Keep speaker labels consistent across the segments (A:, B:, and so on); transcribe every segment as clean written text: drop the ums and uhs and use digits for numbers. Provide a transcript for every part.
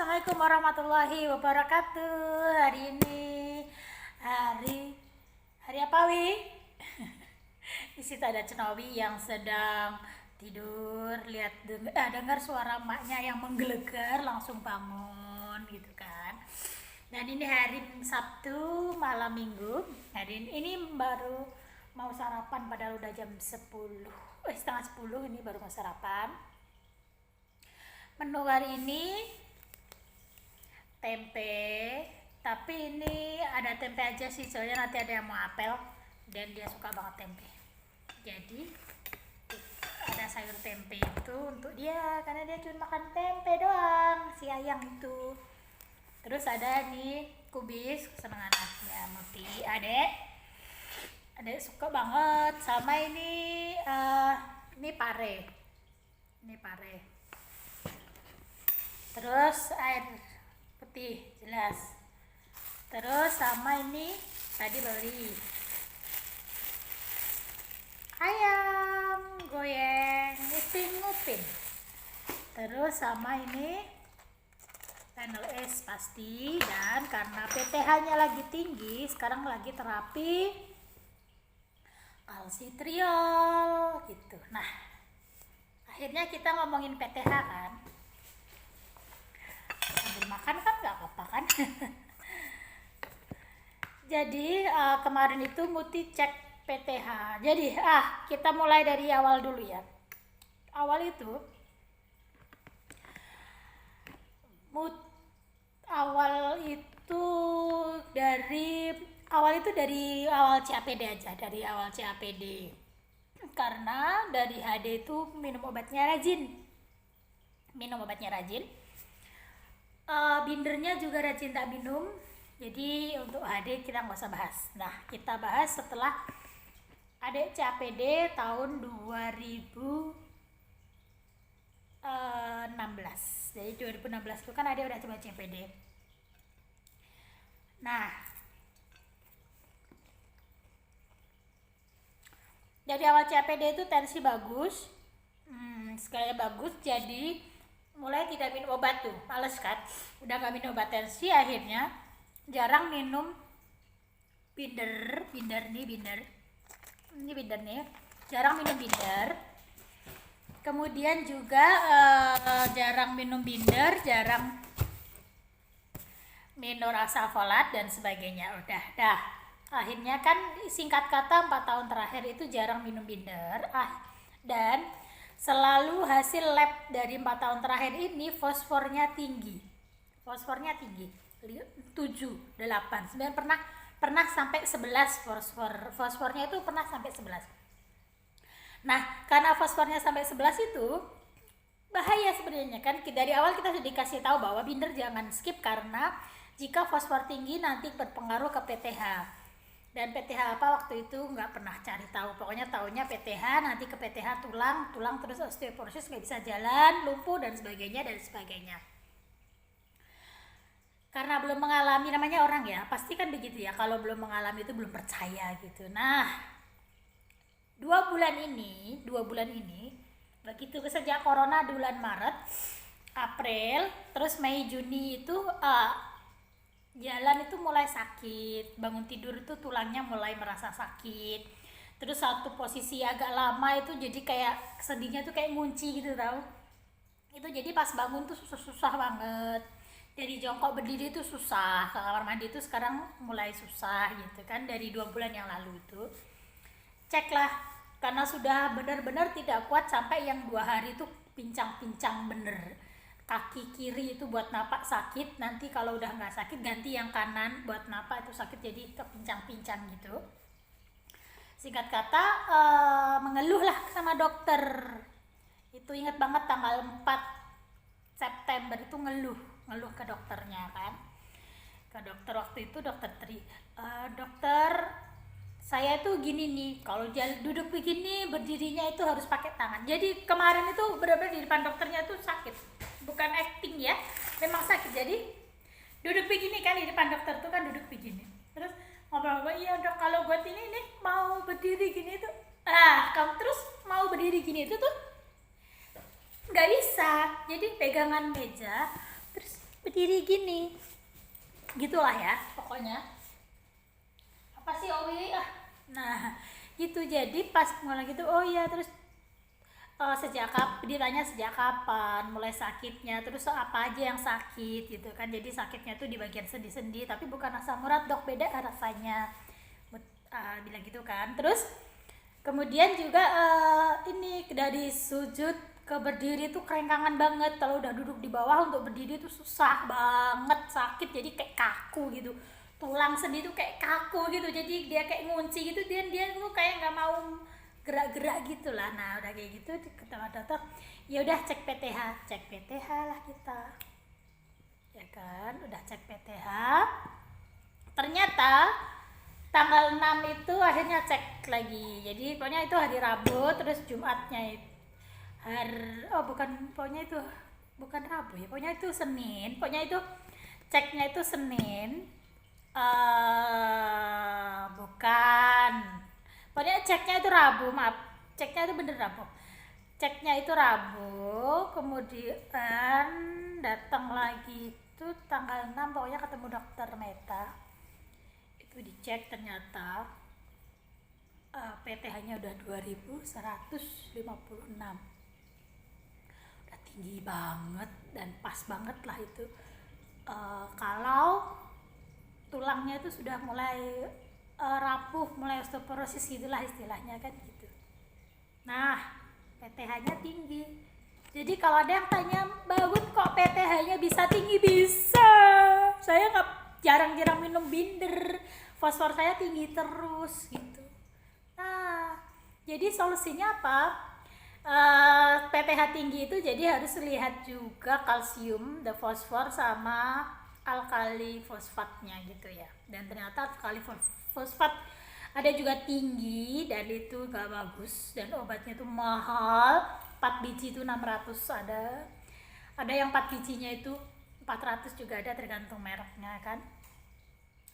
A: Assalamualaikum warahmatullahi wabarakatuh. Hari ini hari apa, Wi? Di situ ada Cenowi yang sedang tidur, dengar suara emaknya yang menggelegar, langsung bangun gitu kan. Dan ini hari Sabtu malam Minggu. Hari ini baru mau sarapan, padahal udah jam 10, setengah 10 ini baru mau sarapan. Menu hari ini tempe, tapi ini ada tempe aja sih, soalnya nanti ada yang mau apel dan dia suka banget tempe. Jadi ada sayur tempe itu untuk dia, karena dia cuma makan tempe doang, si ayang itu. Terus ada nih kubis kesenangan anaknya, Muti, adek suka banget sama ini pare. Terus air putih jelas. Terus sama ini tadi beli ayam goyang ngupin. Terus sama ini panel es pasti, dan karena PTH-nya lagi tinggi, sekarang lagi terapi kalsitriol gitu. Nah, akhirnya kita ngomongin PTH kan. Sambil makan kan nggak apa-apa kan. Jadi kemarin itu Muti cek PTH. Jadi kita mulai dari awal dulu ya. Awal itu dari awal CAPD aja, dari awal CAPD. Karena dari HD itu minum obatnya rajin. Bindernya juga rajin tak minum. Jadi untuk HD kita nggak usah bahas. Nah, kita bahas setelah adek CAPD tahun 2016. Jadi 2016 itu kan adek udah coba CAPD. Nah, dari awal CAPD itu tensi bagus, skalanya bagus, jadi mulai tidak minum obat tuh, males kan, udah gak minum obat tensi, akhirnya jarang minum binder nih, jarang minum binder. Kemudian juga jarang minum binder, jarang minum asam folat dan sebagainya. Udah. Akhirnya kan singkat kata 4 tahun terakhir itu jarang minum binder. Dan selalu hasil lab dari 4 tahun terakhir ini fosfornya tinggi. 7, 8, 9, pernah sampai 11 fosfornya itu pernah sampai 11. Nah, karena fosfornya sampai 11 itu bahaya sebenarnya kan. Dari awal kita sudah dikasih tahu bahwa binder jangan skip, karena jika fosfor tinggi nanti berpengaruh ke PTH. Dan PTH apa waktu itu nggak pernah cari tahu, pokoknya taunya PTH, nanti ke PTH tulang terus osteoporosis, nggak bisa jalan, lumpuh dan sebagainya. Karena belum mengalami, namanya orang ya, pasti kan begitu ya, kalau belum mengalami itu belum percaya gitu. Nah, 2 bulan ini begitu sejak corona di bulan Maret, April, terus Mei, Juni itu jalan itu mulai sakit, bangun tidur itu tulangnya mulai merasa sakit. Terus satu posisi agak lama itu jadi kayak sendinya tuh kayak ngunci gitu tau. Itu jadi pas bangun tuh susah banget. Dari jongkok berdiri itu susah, ke kamar mandi itu sekarang mulai susah gitu kan, dari 2 bulan yang lalu itu. Ceklah, karena sudah benar-benar tidak kuat, sampai yang 2 hari itu pincang-pincang bener. Kaki kiri itu buat napak sakit, nanti kalau udah nggak sakit ganti yang kanan buat napak itu sakit, jadi kepincang-pincang gitu. Singkat kata mengeluh lah sama dokter. Itu ingat banget tanggal 4 September itu ngeluh ke dokternya kan. Ke dokter waktu itu, dokter dokter, saya itu gini nih, kalau duduk begini berdirinya itu harus pakai tangan. Jadi kemarin itu benar-benar di depan dokternya itu sakit, bukan acting ya, memang sakit. Jadi duduk begini kan, di depan dokter tuh kan duduk begini, terus ngobrol-ngobrol, iya dok, kalau buat ini nih mau berdiri gini tuh, kamu terus mau berdiri gini itu tuh nggak bisa, jadi pegangan meja terus berdiri gini, gitulah ya pokoknya. Apa sih Owi ah. Nah gitu, jadi pas mulai gitu, oh iya, terus ditanya sejak kapan mulai sakitnya, terus apa aja yang sakit gitu kan. Jadi sakitnya tuh di bagian sendi-sendi, tapi bukan asam urat dok, beda rasanya. Bilang gitu kan. Terus kemudian juga ini dari sujud ke berdiri tuh kerengkangan banget. Kalau udah duduk di bawah untuk berdiri tuh susah banget, sakit, jadi kayak kaku gitu. Tulang sendi tuh kayak kaku gitu, jadi dia kayak ngunci gitu, dia tuh kayak nggak mau gerak-gerak gitulah. Nah udah kayak gitu ketemu dokter, ya udah cek PTH lah kita, ya kan. Udah cek PTH, ternyata tanggal 6 itu akhirnya cek lagi. Jadi pokoknya itu hari Rabu, terus Jumatnya itu pokoknya itu bukan Rabu ya, pokoknya itu Senin, pokoknya itu ceknya itu Senin. Bukan, pokoknya ceknya itu Rabu, maaf, ceknya itu bener Rabu, ceknya itu Rabu, kemudian datang lagi itu tanggal 6, pokoknya ketemu dokter Meta, itu dicek ternyata PTH-nya udah 2156, udah tinggi banget dan pas banget lah itu. Kalau tulangnya itu sudah mulai rapuh, mulai osteoporosis gitulah istilahnya kan gitu. Nah PTH-nya tinggi. Jadi kalau ada yang tanya, Bagun kok PTH-nya bisa tinggi? Bisa, saya nggak jarang-jarang minum binder, fosfor saya tinggi terus gitu. Nah jadi solusinya apa? PTH tinggi itu jadi harus lihat juga kalsium, the fosfor, sama alkali fosfatnya gitu ya. Dan ternyata alkali fosfat ada juga tinggi dan itu gak bagus, dan obatnya itu mahal. 4 biji itu 600 ada yang 4 bijinya itu 400 juga ada, tergantung mereknya kan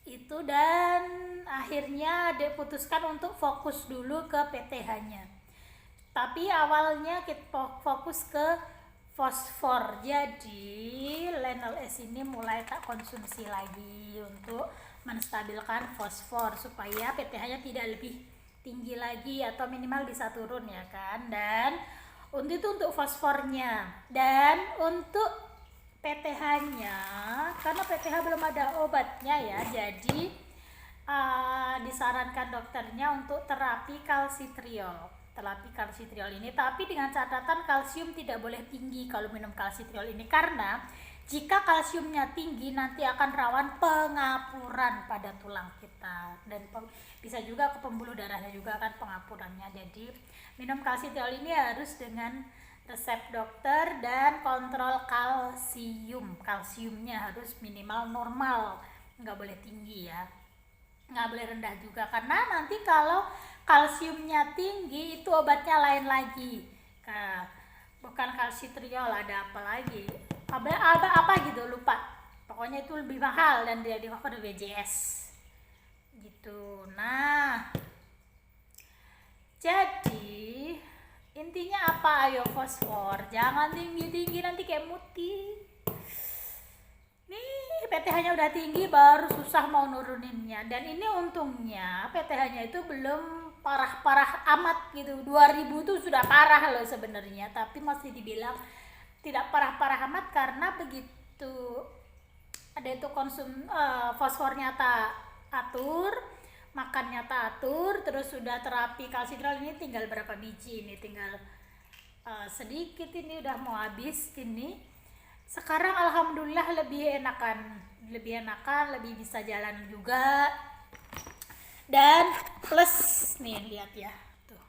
A: itu. Dan akhirnya diputuskan untuk fokus dulu ke PTH-nya, tapi awalnya kita fokus ke fosfor. Jadi Lenol S ini mulai tak konsumsi lagi untuk menstabilkan fosfor supaya PTH-nya tidak lebih tinggi lagi atau minimal bisa turun ya kan. Dan untuk fosfornya, dan untuk PTH-nya, karena PTH belum ada obatnya ya, jadi disarankan dokternya untuk terapi kalsitriol ini, tapi dengan catatan kalsium tidak boleh tinggi kalau minum kalsitriol ini, karena jika kalsiumnya tinggi nanti akan rawan pengapuran pada tulang kita, dan bisa juga ke pembuluh darahnya juga kan pengapurannya. Jadi minum kalsitriol ini harus dengan resep dokter dan kontrol kalsiumnya harus minimal normal, nggak boleh tinggi ya, nggak boleh rendah juga, karena nanti kalau kalsiumnya tinggi itu obatnya lain lagi. Nah, bukan kalsitriol, ada apa lagi, apa gitu lupa, pokoknya itu lebih mahal dan dia di cover BPJS gitu. Nah jadi intinya apa? Ayo fosfor jangan tinggi-tinggi, nanti kayak muti. Nih PTH-nya udah tinggi baru susah mau nuruninnya. Dan ini untungnya PTH-nya itu belum parah-parah amat gitu. 2000 tuh sudah parah loh sebenarnya, tapi masih dibilang tidak parah-parah amat karena begitu ada itu fosfornya tak atur, makannya tak atur, terus sudah terapi kalsitriol ini tinggal berapa biji, ini tinggal sedikit, ini udah mau habis ini. Sekarang alhamdulillah lebih enakan, lebih bisa jalan juga. Dan plus nih lihat ya tuh.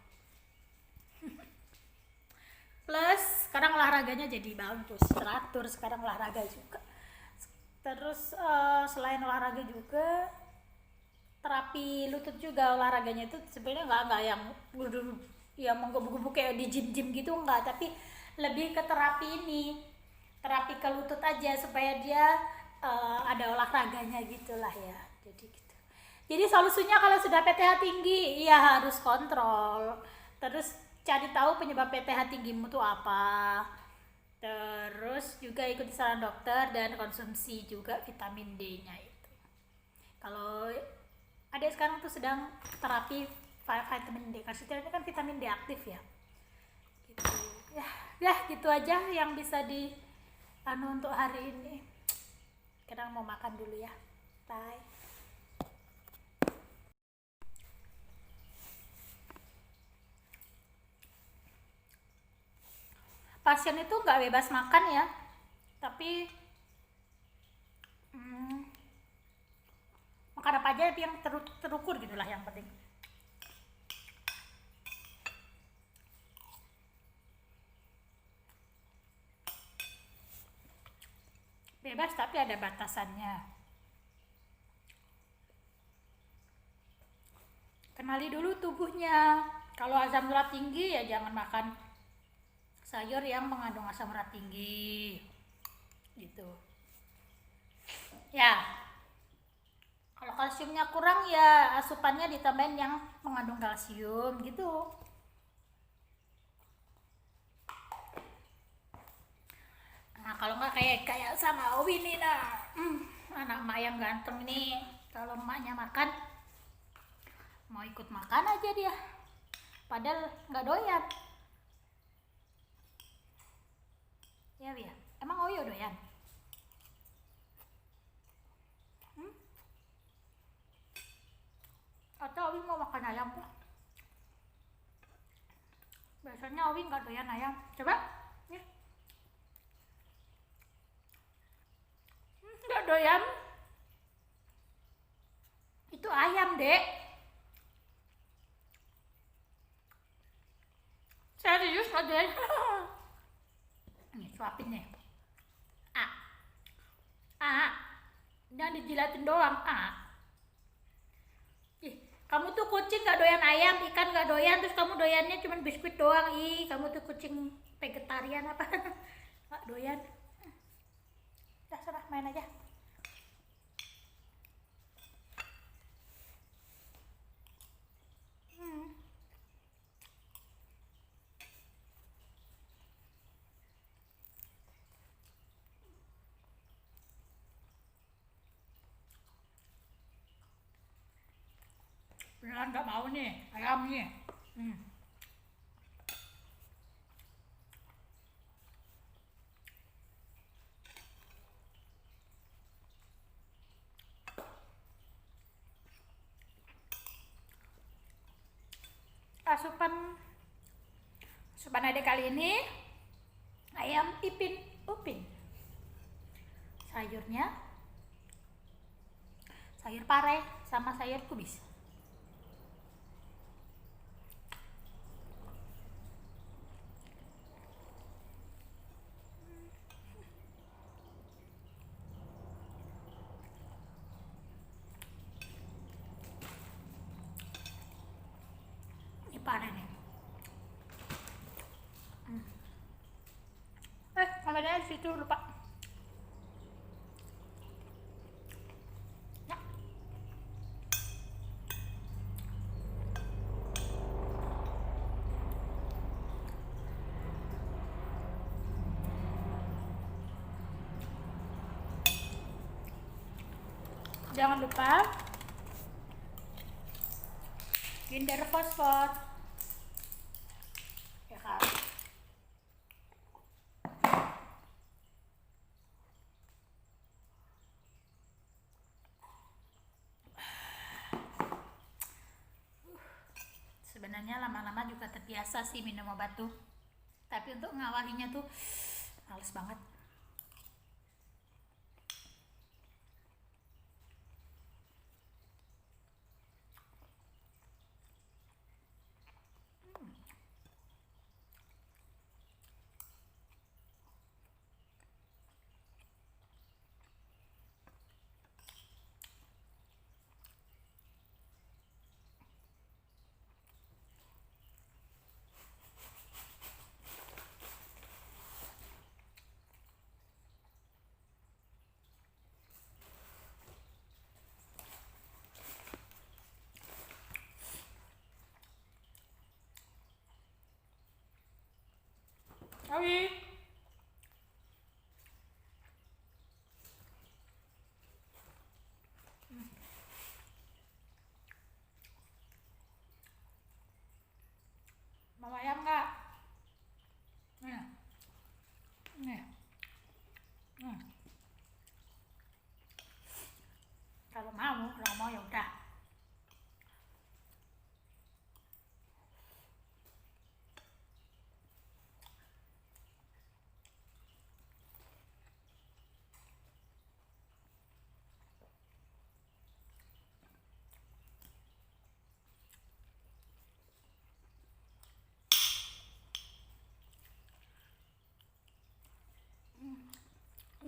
A: Plus sekarang olahraganya jadi bagus, teratur sekarang olahraga juga. Terus selain olahraga juga terapi lutut juga, olahraganya itu sebenarnya nggak yang menggebu-gebu kayak di gym gitu, enggak, tapi lebih ke terapi ke lutut aja supaya dia ada olahraganya gitulah ya. Jadi solusinya kalau sudah PTH tinggi ya harus kontrol, terus cari tahu penyebab PTH tinggimu tuh apa, terus Terus juga ikuti saran dokter dan konsumsi juga vitamin D-nya itu. Kalau adik sekarang tuh sedang terapi vitamin D, karena ini kan vitamin D aktif ya. Gitu. Ya gitu aja yang bisa di untuk hari ini. Sekarang mau makan dulu ya. Bye. Pasien itu nggak bebas makan ya, tapi makan apa aja yang terukur gitulah yang penting. Bebas tapi ada batasannya. Kenali dulu tubuhnya. Kalau asam urat tinggi ya jangan makan sayur yang mengandung asam urat tinggi. Gitu. Ya. Kalau kalsiumnya kurang ya asupannya ditambahin yang mengandung kalsium gitu. Nah kalau nggak kayak sama Owi nih nah, anak emak yang ganteng nih, kalau emaknya makan mau ikut makan aja dia, padahal nggak doyan. Ya Wi, emang Owi doyan? Atau Owi mau makan ayam? Biasanya Owi nggak doyan ayam. Coba, nih. Nggak doyan? Itu ayam, Dek. Serius nggak doyan? Nih, suapin nih. Jangan dijilatin doang. Ih, kamu tuh kucing gak doyan ayam, ikan gak doyan, terus kamu doyannya cuma biskuit doang. Ih, kamu tuh kucing vegetarian apa? Gak doyan. Udah, sana main aja. Beneran gak mau nih, ayam nih. Asupan adik kali ini ayam ipin upin. Sayurnya sayur pare sama sayur kubis. Ini pare nih. Kameranya di situ lupa. Ya. Jangan lupa hindar fosfor. Ya kan? Sebenarnya lama-lama juga terbiasa sih minum obat tuh, tapi untuk ngawalinya tuh males banget. Nih. Hmm. Kalau mau ya udah.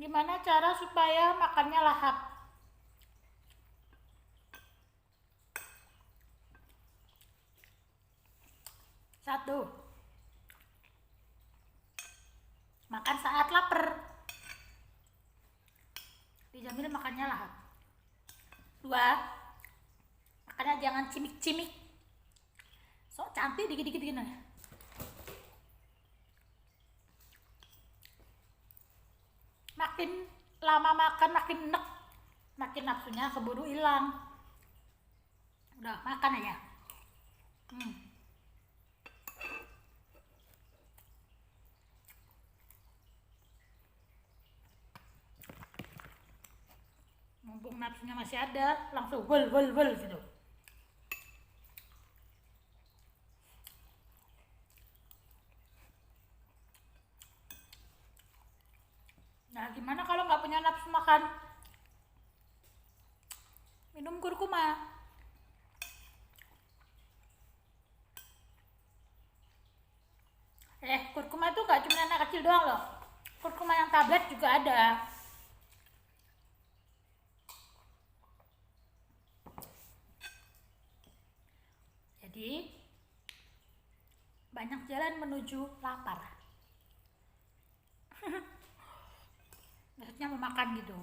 A: Gimana cara supaya makannya lahap? Satu, makan saat lapar. Dijamin makannya lahap. Dua, makannya jangan cimik-cimik. Sok cantik dikit-dikit gini. Makin lama makan makin enek, makin nafsunya keburu hilang. Udah makan aja. Mumpung nafsunya masih ada, langsung wel gitu. Nah, gimana kalau nggak punya nafsu makan? Minum kurkuma. Kurkuma itu nggak cuma anak kecil doang loh. Kurkuma yang tablet juga ada. Jadi, banyak jalan menuju lapar. Maksudnya mau makan gitu.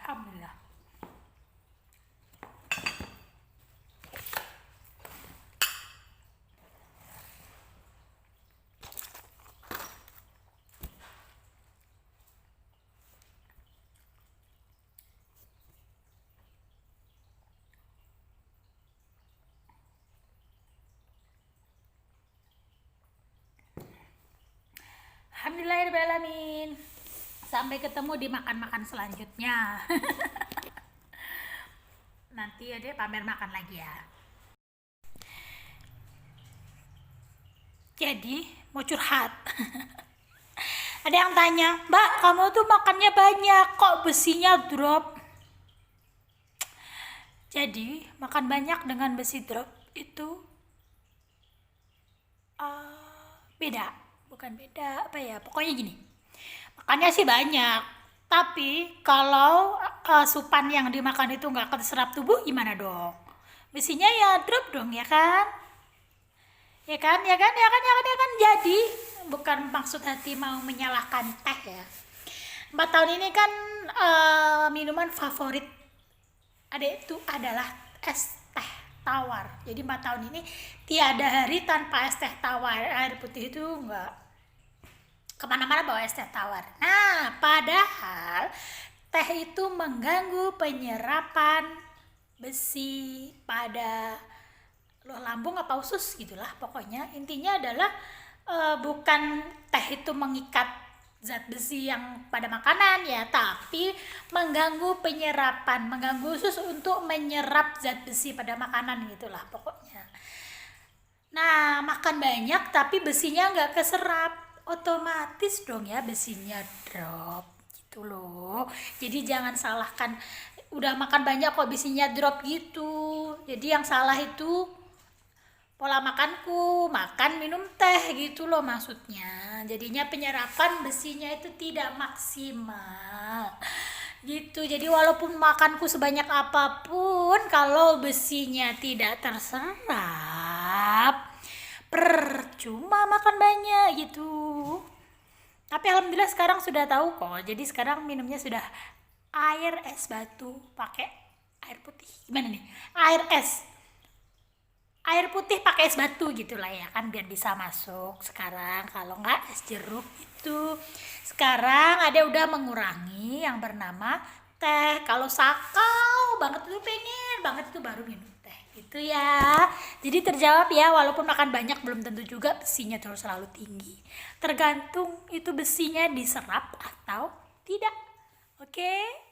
A: Alhamdulillah. Alhamdulillahirrahmanirrahim. Sampai ketemu di makan-makan selanjutnya. Nanti ada pamer makan lagi ya. Jadi mau curhat. Ada yang tanya, Mbak, kamu tuh makannya banyak, kok besinya drop? Jadi makan banyak dengan besi drop itu beda, bukan beda apa ya? Pokoknya gini, makannya sih banyak, tapi kalau asupan yang dimakan itu nggak keserap tubuh gimana dong? Besinya ya drop dong ya kan? Ya kan. Jadi bukan maksud hati mau menyalahkan teh ya. 4 tahun ini kan minuman favorit adek itu adalah es teh tawar. Jadi 4 tahun ini tiada hari tanpa es teh tawar. Air putih itu enggak kemana-mana bawa es teh tawar. Nah, padahal teh itu mengganggu penyerapan besi pada lambung apa usus gitulah. Pokoknya intinya adalah bukan teh itu mengikat zat besi yang pada makanan ya, tapi mengganggu penyerapan, mengganggu usus untuk menyerap zat besi pada makanan gitulah pokoknya. Nah, makan banyak tapi besinya nggak keserap, otomatis dong ya besinya drop gitu loh. Jadi jangan salahkan udah makan banyak kok besinya drop gitu. Jadi yang salah itu pola makanku, makan minum teh gitu loh maksudnya. Jadinya penyerapan besinya itu tidak maksimal gitu. Jadi walaupun makanku sebanyak apapun, kalau besinya tidak terserap, percuma makan banyak gitu. Tapi alhamdulillah sekarang sudah tahu kok. Jadi sekarang minumnya sudah air es batu pakai air putih. Gimana nih? Air putih pakai es batu gitulah ya kan, biar bisa masuk sekarang. Kalau nggak es jeruk itu sekarang ada udah mengurangi yang bernama teh. Kalau sakau banget tuh pengen banget itu baru minum teh gitu ya. Jadi terjawab ya, walaupun makan banyak belum tentu juga besinya terus selalu tinggi, tergantung itu besinya diserap atau tidak. Oke.